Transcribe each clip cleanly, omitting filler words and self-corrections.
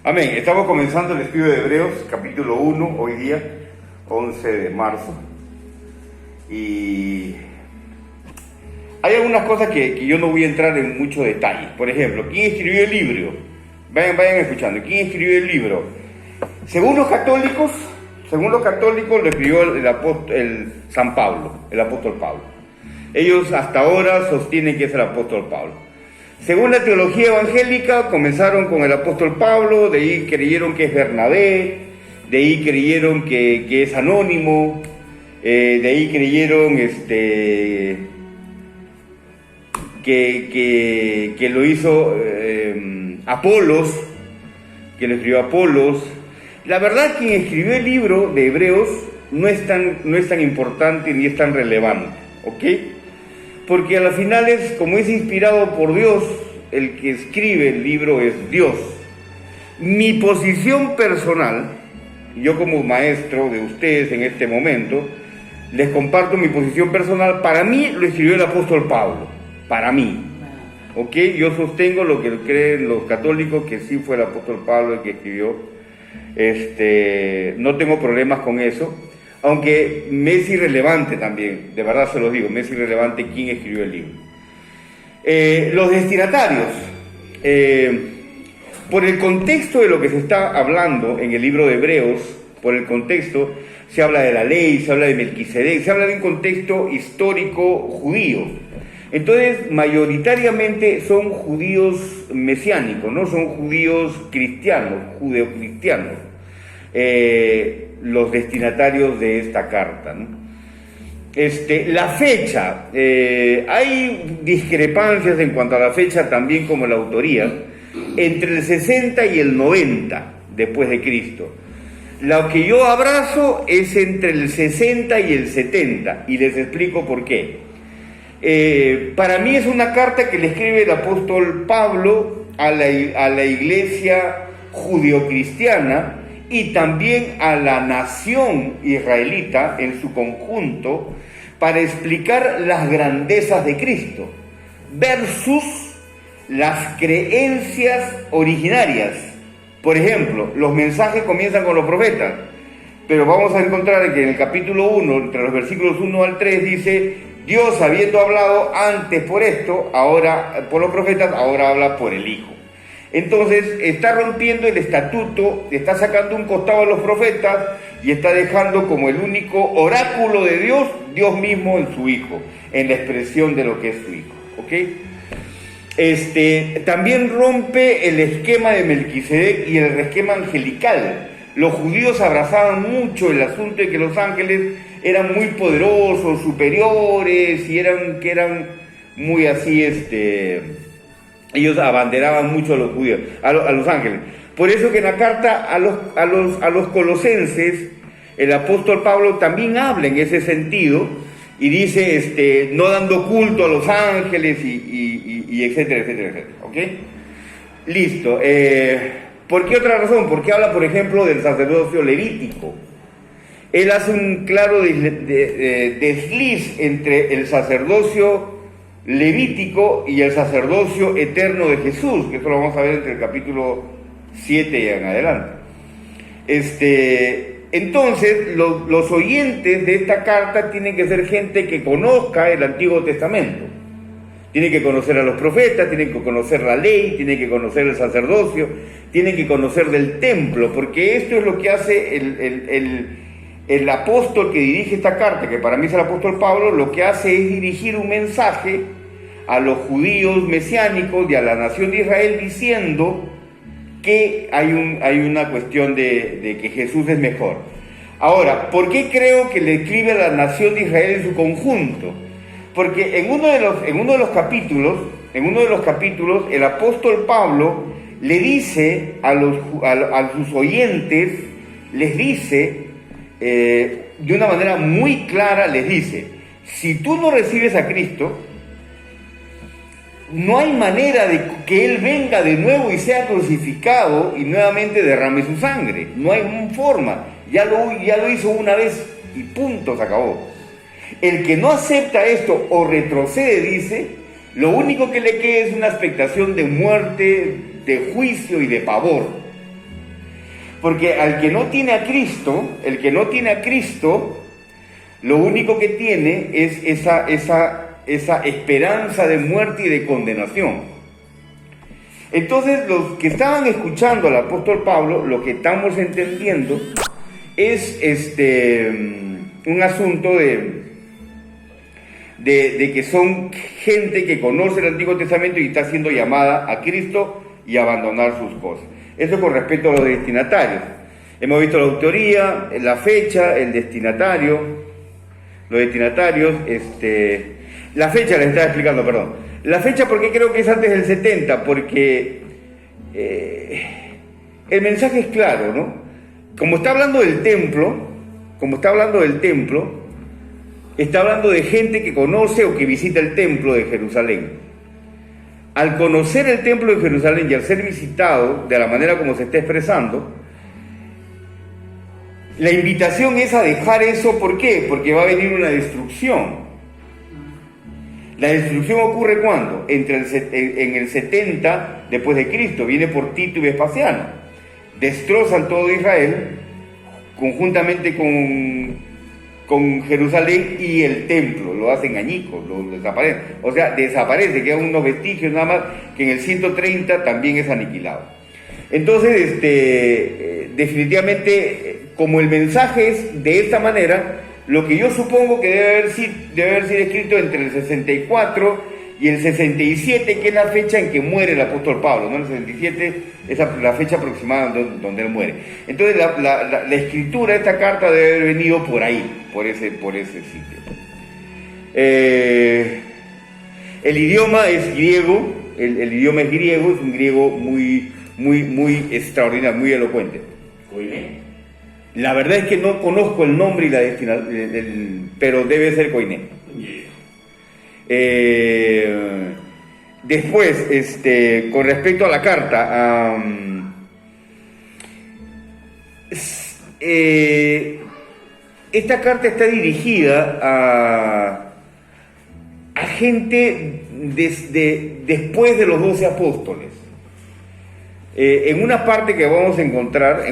Amén. Estamos comenzando el estudio de Hebreos, capítulo 1, hoy día, 11 de marzo. Y hay algunas cosas que yo no voy a entrar en mucho detalle. Por ejemplo, ¿quién escribió el libro? Vayan escuchando. ¿Quién escribió el libro? Según los católicos lo escribió el San Pablo, el apóstol Pablo. Ellos hasta ahora sostienen que es el apóstol Pablo. Según la teología evangélica, comenzaron con el apóstol Pablo, de ahí creyeron que es Bernabé, de ahí creyeron que es anónimo, de ahí creyeron que lo hizo Apolos, que lo escribió Apolos. La verdad, quien escribió el libro de Hebreos no es tan importante ni es tan relevante, ¿ok? Porque a las finales, como es inspirado por Dios, el que escribe el libro es Dios. Mi posición personal, yo como maestro de ustedes en este momento, les comparto mi posición personal. Para mí lo escribió el apóstol Pablo, para mí. ¿Ok? Yo sostengo lo que creen los católicos, que sí fue el apóstol Pablo el que escribió. No tengo problemas con eso. Aunque me es irrelevante también, de verdad se los digo, me es irrelevante quién escribió el libro. Los destinatarios, por el contexto de lo que se está hablando en el libro de Hebreos, por el contexto, se habla de la ley, se habla de Melquisedec, se habla de un contexto histórico judío. Entonces, mayoritariamente son judíos mesiánicos, ¿no? Son judíos cristianos, judeocristianos. Los destinatarios de esta carta, ¿no? La fecha, hay discrepancias en cuanto a la fecha, también como la autoría, entre el 60 y el 90 después de Cristo. Lo que yo abrazo es entre el 60 y el 70, y les explico por qué. Para mí es una carta que le escribe el apóstol Pablo a la iglesia judeocristiana y también a la nación israelita en su conjunto, para explicar las grandezas de Cristo versus las creencias originarias. Por ejemplo, los mensajes comienzan con los profetas, pero vamos a encontrar que en el capítulo 1, entre los versículos 1 al 3, dice: Dios, habiendo hablado antes por esto, ahora por los profetas, ahora habla por el Hijo. Entonces está rompiendo el estatuto, está sacando un costado a los profetas y está dejando como el único oráculo de Dios, Dios mismo en su Hijo, en la expresión de lo que es su Hijo, ¿ok? También rompe el esquema de Melquisedec y el esquema angelical. Los judíos abrazaban mucho el asunto de que los ángeles eran muy poderosos, superiores, y eran muy así, ellos abanderaban mucho a los judíos, a los ángeles. Por eso que en la carta a los colosenses, el apóstol Pablo también habla en ese sentido, y dice, no dando culto a los ángeles, y etcétera, etcétera, etcétera, ¿ok? Listo. ¿Por qué otra razón? Porque habla, por ejemplo, del sacerdocio levítico. Él hace un claro desliz entre el sacerdocio levítico y el sacerdocio eterno de Jesús, que eso lo vamos a ver entre el capítulo 7 y en adelante. Entonces, los oyentes de esta carta tienen que ser gente que conozca el Antiguo Testamento. Tienen que conocer a los profetas, tienen que conocer la ley, tienen que conocer el sacerdocio, tienen que conocer del templo, porque esto es lo que hace el apóstol que dirige esta carta, que para mí es el apóstol Pablo. Lo que hace es dirigir un mensaje a los judíos mesiánicos y a la nación de Israel, diciendo que hay una cuestión de que Jesús es mejor. Ahora, ¿por qué creo que le escribe a la nación de Israel en su conjunto? Porque en uno de los capítulos, el apóstol Pablo le dice a sus oyentes, les dice, de una manera muy clara, les dice: si tú no recibes a Cristo, no hay manera de que Él venga de nuevo y sea crucificado y nuevamente derrame su sangre. No hay forma. Ya lo hizo una vez y punto, se acabó. El que no acepta esto o retrocede, dice, lo único que le queda es una expectación de muerte, de juicio y de pavor. Porque al que no tiene a Cristo, el que no tiene a Cristo, lo único que tiene es esa esperanza de muerte y de condenación. Entonces, los que estaban escuchando al apóstol Pablo, lo que estamos entendiendo es un asunto de que son gente que conoce el Antiguo Testamento y está siendo llamada a Cristo y a abandonar sus cosas. Eso con respecto a los destinatarios. Hemos visto la autoría, la fecha, el destinatario, los destinatarios, la fecha les estaba explicando, perdón. La fecha porque creo que es antes del 70, porque el mensaje es claro, ¿no? Como está hablando del templo, está hablando de gente que conoce o que visita el templo de Jerusalén. Al conocer el templo de Jerusalén y al ser visitado de la manera como se está expresando, la invitación es a dejar eso. ¿Por qué? Porque va a venir una destrucción. La destrucción ocurre ¿cuándo? En el 70 después de Cristo, viene por Tito y Vespasiano. Destrozan todo Israel conjuntamente con Jerusalén y el templo, lo hacen añicos, lo desaparecen. O sea, desaparece, quedan unos vestigios nada más, que en el 130 también es aniquilado. Entonces, definitivamente, como el mensaje es de esta manera, lo que yo supongo que debe haber sido escrito entre el 64 y el 67, que es la fecha en que muere el apóstol Pablo, ¿no? El 67 es la fecha aproximada donde él muere. Entonces la escritura de esta carta debe haber venido por ahí, por ese sitio. El idioma es griego, el idioma es griego, es un griego muy extraordinario, muy elocuente. Koiné. La verdad es que no conozco el nombre y la destinación, pero debe ser Koiné. Después, con respecto a la carta, esta carta está dirigida a gente después de los 12 apóstoles. En una parte que vamos a encontrar,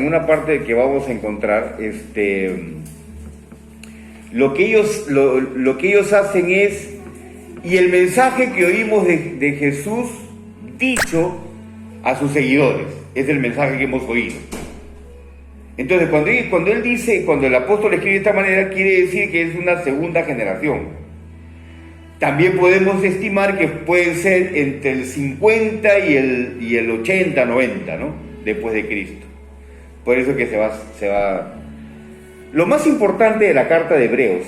lo que ellos hacen es, y el mensaje que oímos de Jesús dicho a sus seguidores, es el mensaje que hemos oído. Entonces, cuando el apóstol escribe de esta manera, quiere decir que es una segunda generación. También podemos estimar que puede ser entre el 50 y el 80, 90, ¿no? Después de Cristo. Por eso que se va. Lo más importante de la carta de Hebreos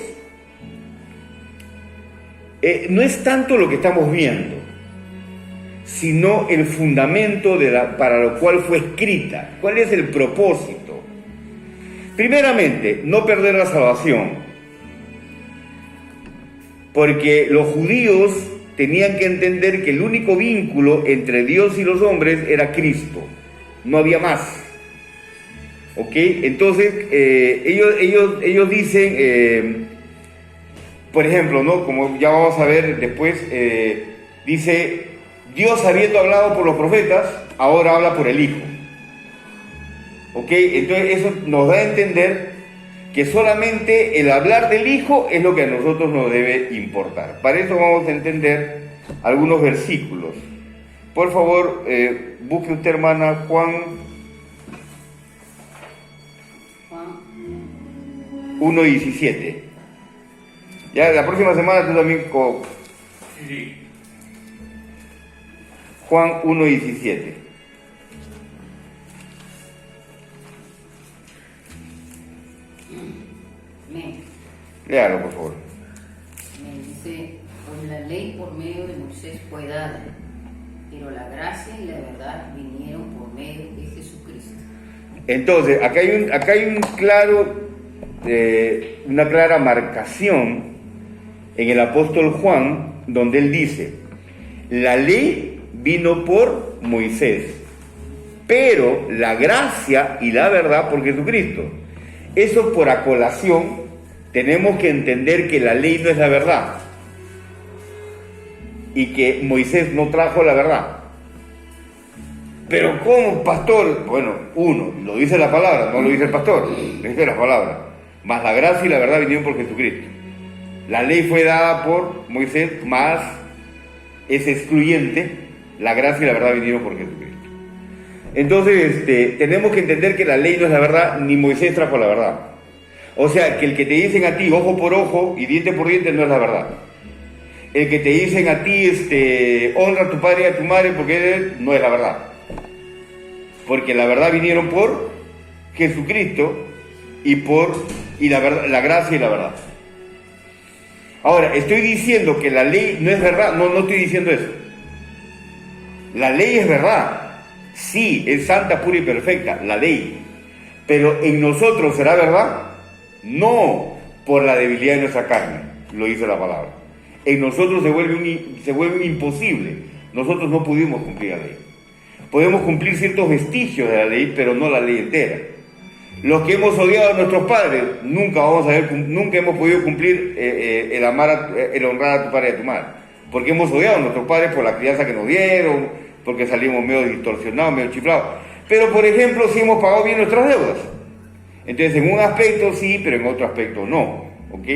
no es tanto lo que estamos viendo, sino el fundamento para lo cual fue escrita. ¿Cuál es el propósito? Primeramente, no perder la salvación. Porque los judíos tenían que entender que el único vínculo entre Dios y los hombres era Cristo, no había más. ¿Ok? Entonces, ellos dicen, por ejemplo, ¿no? Como ya vamos a ver después, dice, Dios habiendo hablado por los profetas, ahora habla por el Hijo. ¿Ok? Entonces eso nos da a entender que solamente el hablar del Hijo es lo que a nosotros nos debe importar. Para eso vamos a entender algunos versículos. Por favor, busque usted, hermana, Juan 1:17. Ya la próxima semana tú también Sí. Juan 1:17. Léalo, por favor. Me dice, pues la ley por medio de Moisés fue dada, pero la gracia y la verdad vinieron por medio de Jesucristo. Entonces, acá hay una clara marcación en el apóstol Juan, donde él dice, la ley vino por Moisés, pero la gracia y la verdad por Jesucristo. Eso por acolación. Tenemos que entender que la ley no es la verdad y que Moisés no trajo la verdad. Pero ¿cómo, pastor? Bueno, uno, lo dice la palabra, no lo dice el pastor, lo dice la palabra. Más la gracia y la verdad vinieron por Jesucristo. La ley fue dada por Moisés, más es excluyente, la gracia y la verdad vinieron por Jesucristo. Entonces, tenemos que entender que la ley no es la verdad, ni Moisés trajo la verdad. O sea, que el que te dicen a ti ojo por ojo y diente por diente no es la verdad. El que te dicen a ti honra a tu padre y a tu madre porque no es la verdad. Porque la verdad vinieron por Jesucristo y la gracia y la verdad. Ahora, estoy diciendo que la ley no es verdad, no estoy diciendo eso. La ley es verdad. Sí, es santa, pura y perfecta, la ley. Pero en nosotros será verdad, no por la debilidad de nuestra carne, lo dice la palabra. En nosotros se vuelve imposible. Nosotros no pudimos cumplir la ley. Podemos cumplir ciertos vestigios de la ley, pero no la ley entera. Los que hemos odiado a nuestros padres, nunca hemos podido cumplir el honrar a tu padre y a tu madre. Porque hemos odiado a nuestros padres por la crianza que nos dieron, porque salimos medio distorsionados, medio chiflados. Pero, por ejemplo, sí hemos pagado bien nuestras deudas. Entonces, en un aspecto sí, pero en otro aspecto no. ¿Ok?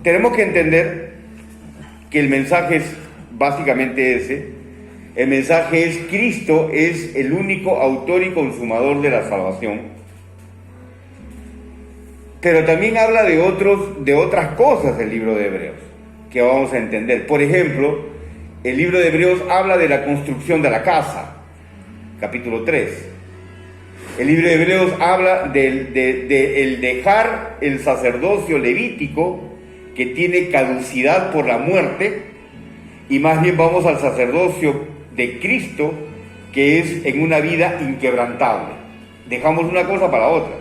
Tenemos que entender que el mensaje es básicamente ese. El mensaje es: Cristo es el único autor y consumador de la salvación. Pero también habla de otras cosas el libro de Hebreos, que vamos a entender. Por ejemplo, el libro de Hebreos habla de la construcción de la casa, capítulo 3. El libro de Hebreos habla de dejar el sacerdocio levítico, que tiene caducidad por la muerte, y más bien vamos al sacerdocio de Cristo, que es en una vida inquebrantable. Dejamos una cosa para otra.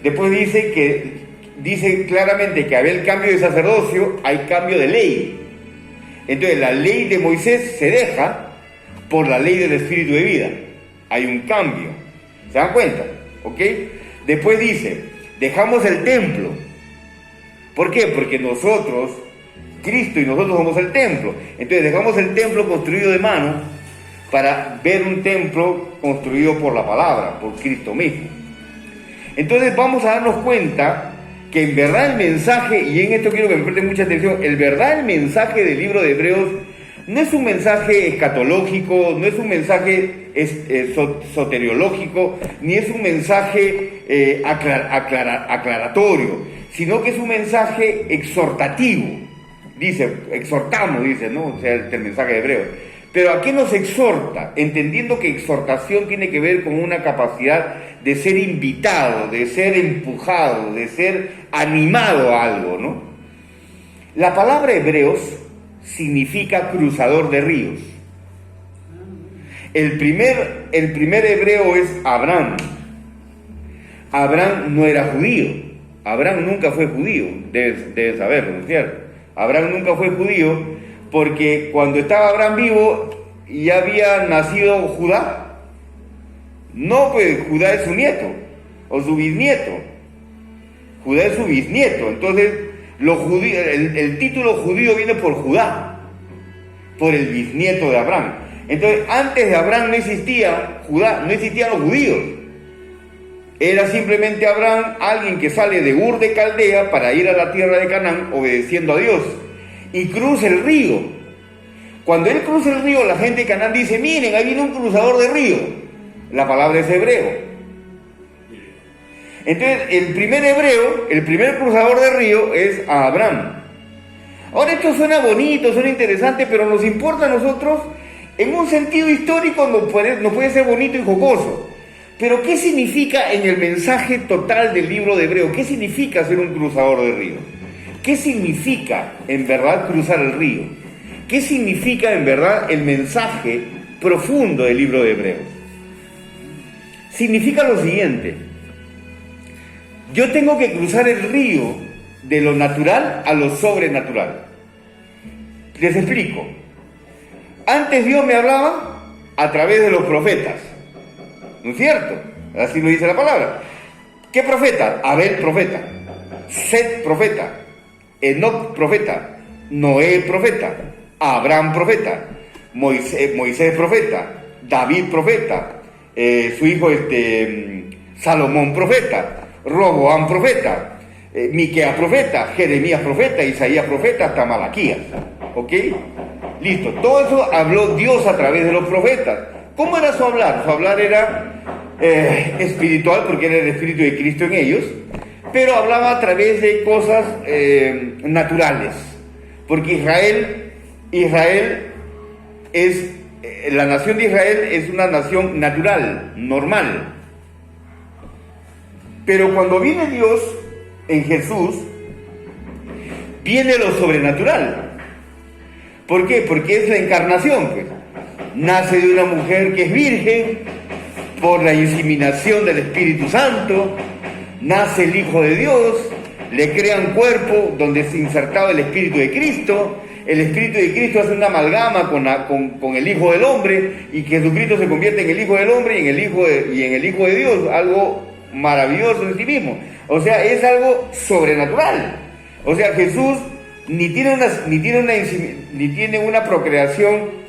Después dice claramente que había el cambio de sacerdocio, hay cambio de ley. Entonces la ley de Moisés se deja por la ley del Espíritu de vida. Hay un cambio. ¿Se dan cuenta? ¿Ok? Después dice, dejamos el templo. ¿Por qué? Porque nosotros, Cristo y nosotros somos el templo. Entonces dejamos el templo construido de mano para ver un templo construido por la palabra, por Cristo mismo. Entonces vamos a darnos cuenta que en verdad el mensaje, y en esto quiero que me presten mucha atención, el mensaje del libro de Hebreos no es un mensaje escatológico, no es un mensaje soteriológico, ni es un mensaje aclaratorio, sino que es un mensaje exhortativo. Dice, exhortamos, dice, ¿no? O sea, el mensaje de Hebreos. Pero ¿a qué nos exhorta? Entendiendo que exhortación tiene que ver con una capacidad de ser invitado, de ser empujado, de ser animado a algo, ¿no? La palabra Hebreos significa cruzador de ríos. El primer hebreo es Abraham. Abraham no era judío. Abraham nunca fue judío, debes saberlo, ¿no es cierto? Abraham nunca fue judío porque cuando estaba Abraham vivo ya había nacido Judá. No, pues Judá es su nieto o su bisnieto. Judá es su bisnieto. Entonces el título judío viene por Judá, por el bisnieto de Abraham. Entonces antes de Abraham no existía Judá, no existían los judíos. Era simplemente Abraham, alguien que sale de Ur de Caldea para ir a la tierra de Canaán obedeciendo a Dios, y cruza el río. Cuando él cruza el río, la gente de Canaán dice, miren, ahí viene un cruzador de río. La palabra es hebreo. Entonces el primer cruzador de río es a Abraham. Ahora esto suena bonito, suena interesante, pero nos importa a nosotros en un sentido histórico, nos puede ser bonito y jocoso. Pero ¿qué significa en el mensaje total del libro de Hebreo? ¿Qué significa ser un cruzador de río? ¿Qué significa en verdad cruzar el río? ¿Qué significa en verdad el mensaje profundo del libro de Hebreos? Significa lo siguiente: yo tengo que cruzar el río de lo natural a lo sobrenatural. Les explico. Antes Dios me hablaba a través de los profetas, ¿no es cierto? Así lo dice la palabra. ¿Qué profeta? Abel profeta, Set profeta, Enoc profeta, Noé profeta, Abraham profeta, Moisés profeta, David profeta, su hijo Salomón profeta, Roboam profeta, Miqueas profeta, Jeremías profeta, Isaías profeta, hasta Malaquías. ¿Ok? Listo. Todo eso habló Dios a través de los profetas. ¿Cómo era su hablar? Su hablar era espiritual, porque era el Espíritu de Cristo en ellos, pero hablaba a través de cosas naturales, porque Israel es, la nación de Israel es una nación natural, normal. Pero cuando viene Dios en Jesús, viene lo sobrenatural. ¿Por qué? Porque es la encarnación, pues. Nace de una mujer que es virgen, por la inseminación del Espíritu Santo, nace el Hijo de Dios, le crean cuerpo donde se insertaba el Espíritu de Cristo. El Espíritu de Cristo hace una amalgama con el Hijo del Hombre, y Jesucristo se convierte en el Hijo del Hombre y en el Hijo de Dios, algo maravilloso en sí mismo. O sea, es algo sobrenatural. O sea, Jesús ni tiene una procreación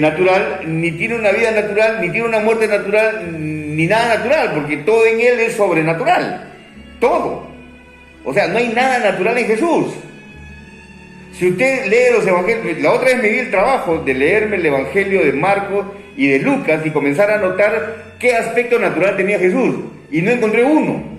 natural, ni tiene una vida natural, ni tiene una muerte natural, ni nada natural, porque todo en Él es sobrenatural. Todo. O sea, no hay nada natural en Jesús. Si usted lee los evangelios, la otra vez me di el trabajo de leerme el evangelio de Marcos y de Lucas y comenzar a notar qué aspecto natural tenía Jesús, y no encontré uno.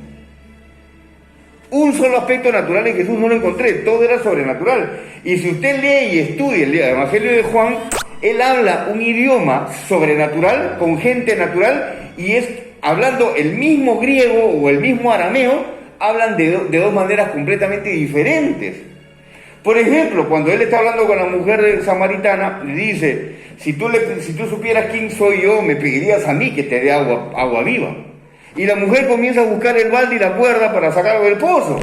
Un solo aspecto natural en Jesús no lo encontré, todo era sobrenatural. Y si usted lee y estudia el evangelio de Juan, él habla un idioma sobrenatural con gente natural, y es hablando el mismo griego o el mismo arameo, hablan de dos maneras completamente diferentes. Por ejemplo, cuando él está hablando con la mujer samaritana, le dice: si tú supieras quién soy yo, me pedirías a mí que te dé agua viva. Y la mujer comienza a buscar el balde y la cuerda para sacarlo del pozo.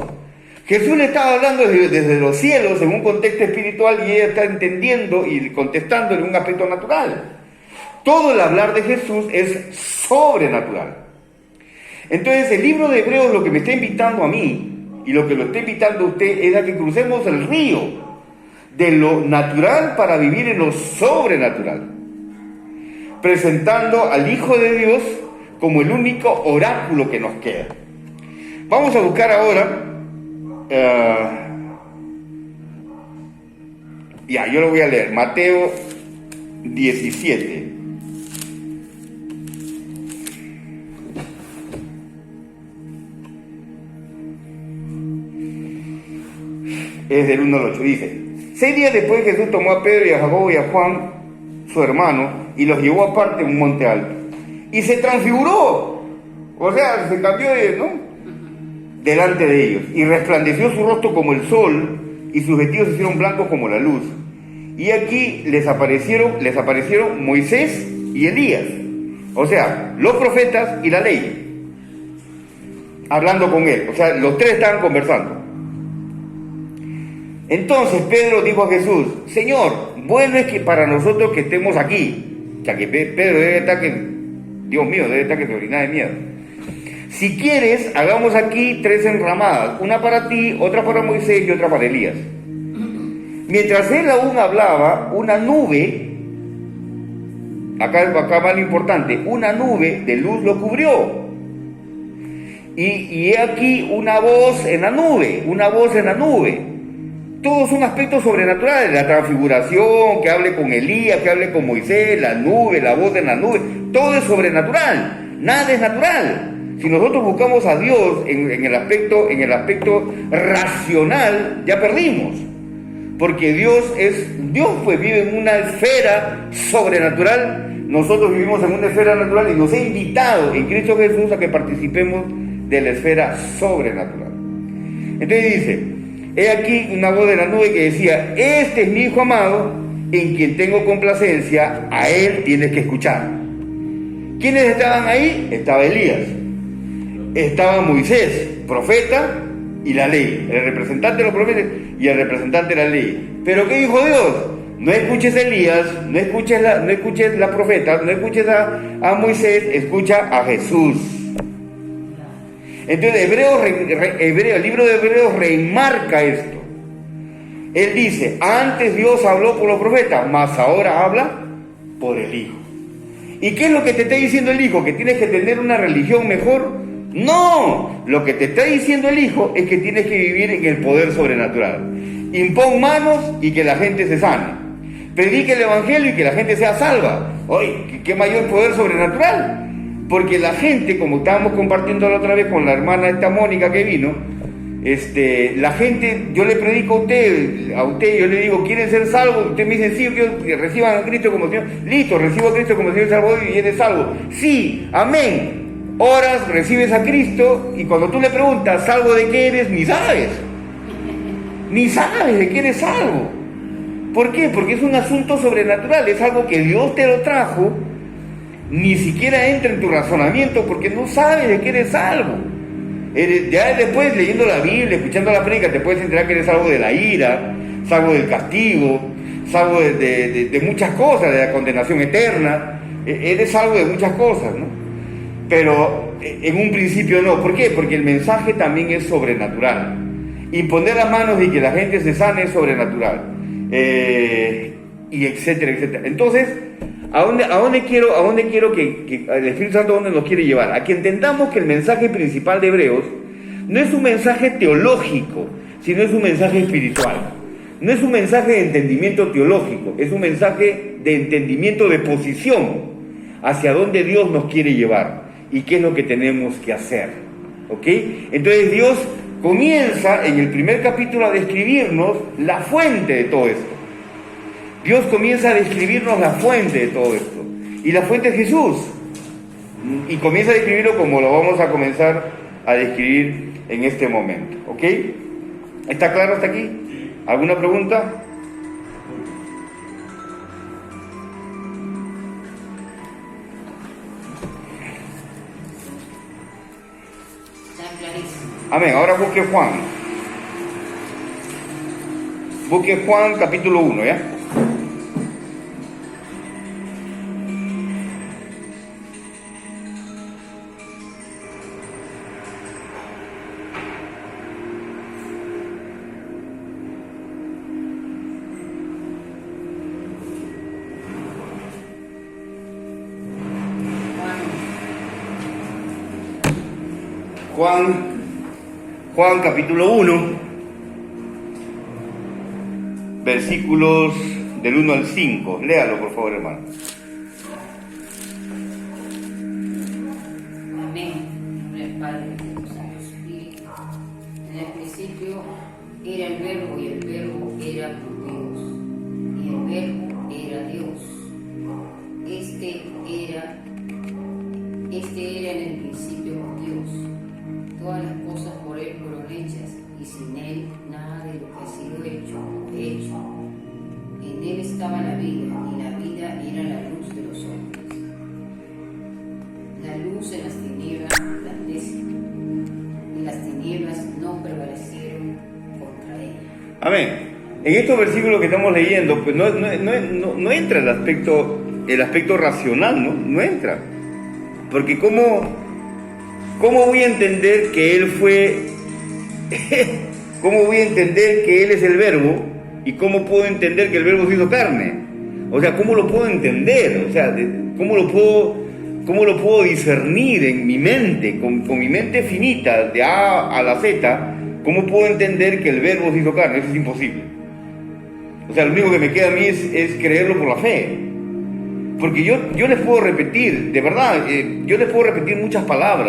Jesús le estaba hablando desde los cielos en un contexto espiritual, y ella está entendiendo y contestando en un aspecto natural. Todo el hablar de Jesús es sobrenatural. Entonces, el libro de Hebreos lo que me está invitando a mí, y lo que lo está invitando a usted, es a que crucemos el río de lo natural para vivir en lo sobrenatural, presentando al Hijo de Dios como el único oráculo que nos queda. Vamos a buscar ahora, yo lo voy a leer, Mateo 17. Es del 1 al 8, dice: 6 días después Jesús tomó a Pedro y a Jacobo y a Juan, su hermano, y los llevó aparte a un monte alto. Y se transfiguró, o sea, se cambió delante de ellos. Y resplandeció su rostro como el sol, y sus vestidos se hicieron blancos como la luz. Y aquí les aparecieron Moisés y Elías, o sea, los profetas y la ley, hablando con él. O sea, los tres estaban conversando. Entonces Pedro dijo a Jesús: Señor, bueno es que para nosotros que estemos aquí. O sea, que Pedro debe estar Dios mío, debe estar que se orina de miedo. Si quieres, hagamos aquí 3 enramadas, una para ti, otra para Moisés y otra para Elías. Mientras él aún hablaba, una nube, acá va lo importante, una nube de luz lo cubrió. Y he aquí una voz en la nube. Todos son aspectos sobrenaturales: la transfiguración, que hable con Elías, que hable con Moisés, la nube, la voz en la nube. Todo es sobrenatural, nada es natural. Si nosotros buscamos a Dios en el aspecto racional, ya perdimos. Porque Dios pues vive en una esfera sobrenatural. Nosotros vivimos en una esfera natural, y nos ha invitado en Cristo Jesús a que participemos de la esfera sobrenatural. Entonces dice: he aquí una voz de la nube que decía: este es mi Hijo amado, en quien tengo complacencia, a él tienes que escuchar. ¿Quiénes estaban ahí? Estaba Elías, estaba Moisés, profeta, y la ley, el representante de los profetas y el representante de la ley. ¿Pero qué dijo Dios? No escuches a Elías, no escuches la profeta, no escuches a Moisés, escucha a Jesús. Entonces el libro de Hebreos remarca esto. Él dice, antes Dios habló por los profetas, mas ahora habla por el Hijo. ¿Y qué es lo que te está diciendo el Hijo? ¿Que tienes que tener una religión mejor? No, lo que te está diciendo el Hijo es que tienes que vivir en el poder sobrenatural. Impón manos y que la gente se sane. Predique el Evangelio y que la gente sea salva. Oye, ¿qué mayor poder sobrenatural? Porque la gente, como estábamos compartiendo la otra vez con la hermana esta Mónica que vino, la gente, yo le predico a usted, yo le digo, ¿quieren ser salvos? Usted me dice, sí, yo quiero que reciban a Cristo como Señor. Listo, recibo a Cristo como Señor y Salvador y eres salvo. Sí, amén. Oras, recibes a Cristo y cuando tú le preguntas, ¿salvo de qué eres? Ni sabes. Ni sabes de qué eres salvo. ¿Por qué? Porque es un asunto sobrenatural, es algo que Dios te lo trajo, ni siquiera entra en tu razonamiento porque no sabes de qué eres salvo. Ya después, leyendo la Biblia, escuchando la prédica, te puedes enterar que eres salvo de la ira, salvo del castigo, salvo de muchas cosas, de la condenación eterna, eres salvo de muchas cosas, ¿no? Pero en un principio no. ¿Por qué? Porque el mensaje también es sobrenatural. Imponer las manos y que la gente se sane es sobrenatural. Y etcétera, etcétera. Entonces, ¿a dónde quiero que el Espíritu Santo dónde nos quiere llevar? A que entendamos que el mensaje principal de Hebreos no es un mensaje teológico, sino es un mensaje espiritual. No es un mensaje de entendimiento teológico, es un mensaje de entendimiento de posición hacia dónde Dios nos quiere llevar y qué es lo que tenemos que hacer. ¿Ok? Entonces Dios comienza en el primer capítulo a describirnos la fuente de todo esto. Dios comienza a describirnos la fuente de todo esto. Y la fuente es Jesús. Y comienza a describirlo como lo vamos a comenzar a describir en este momento. ¿Ok? ¿Está claro hasta aquí? ¿Alguna pregunta? Amén. Ahora busque Juan. Busque Juan capítulo 1, ¿ya? Juan capítulo 1, versículos del 1 al 5. Léalo, por favor, hermano. Amén. En nombre del Padre, del Hijo y del Santo Espíritu. En el principio era el Verbo y el Verbo era con Dios. Y el Verbo era Dios. Este era en el principio con Dios. Todas las cosas por Él fueron hechas, y sin Él nada de lo que ha sido hecho fue hecho. En Él estaba la vida, y la vida era la luz de los hombres. La luz en las tinieblas resplandece, y las tinieblas no prevalecieron contra ella. Amén. En estos versículos que estamos leyendo, pues no entra el aspecto racional, ¿no? No entra. Porque ¿cómo voy a entender que Él fue... ¿Cómo voy a entender que Él es el Verbo? ¿Y cómo puedo entender que el Verbo se hizo carne? O sea, ¿cómo lo puedo entender? O sea, ¿cómo lo puedo discernir en mi mente, con mi mente finita, de A a la Z? ¿Cómo puedo entender que el Verbo se hizo carne? Eso es imposible. O sea, lo único que me queda a mí es creerlo por la fe. Porque yo les puedo repetir, de verdad, yo les puedo repetir muchas palabras.